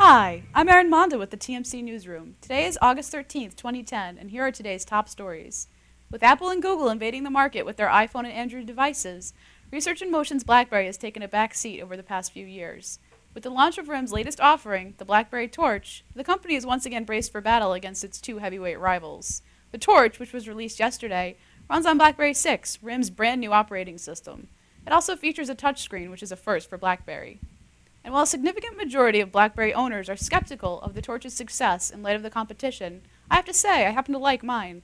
Hi, I'm Erin Monda with the TMC Newsroom. Today is August 13th, 2010, and here are today's top stories. With Apple and Google invading the market with their iPhone and Android devices, Research in Motion's Blackberry has taken a back seat over the past few years. With the launch of RIM's latest offering, the Blackberry Torch, the company is once again braced for battle against its two heavyweight rivals. The Torch, which was released yesterday, runs on Blackberry 6, RIM's brand new operating system. It also features a touchscreen, which is a first for Blackberry. And while a significant majority of BlackBerry owners are skeptical of the Torch's success in light of the competition, I have to say I happen to like mine.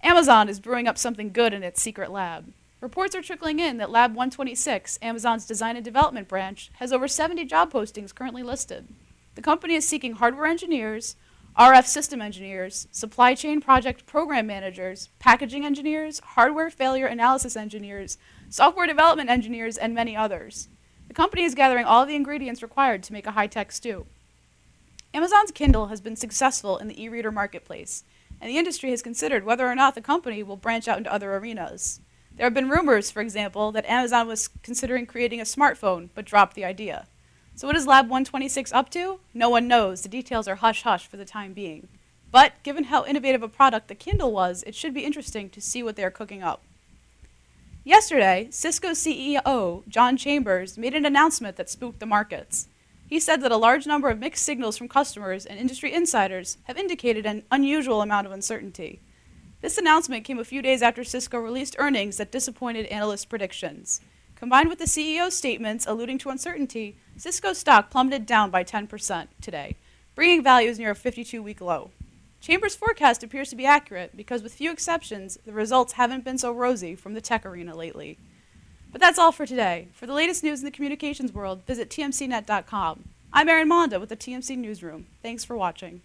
Amazon is brewing up something good in its secret lab. Reports are trickling in that Lab 126, Amazon's design and development branch, has over 70 job postings currently listed. The company is seeking hardware engineers, RF system engineers, supply chain project program managers, packaging engineers, hardware failure analysis engineers, software development engineers, and many others. The company is gathering all the ingredients required to make a high-tech stew. Amazon's Kindle has been successful in the e-reader marketplace, and the industry has considered whether or not the company will branch out into other arenas. There have been rumors, for example, that Amazon was considering creating a smartphone, but dropped the idea. So what is Lab 126 up to? No one knows. The details are hush-hush for the time being. But given how innovative a product the Kindle was, it should be interesting to see what they are cooking up. Yesterday, Cisco's CEO, John Chambers, made an announcement that spooked the markets. He said that a large number of mixed signals from customers and industry insiders have indicated an unusual amount of uncertainty. This announcement came a few days after Cisco released earnings that disappointed analyst predictions. Combined with the CEO's statements alluding to uncertainty, Cisco's stock plummeted down by 10% today, bringing values near a 52-week low. Chambers' forecast appears to be accurate because, with few exceptions, the results haven't been so rosy from the tech arena lately. But that's all for today. For the latest news in the communications world, visit tmcnet.com. I'm Erin Monda with the TMC Newsroom. Thanks for watching.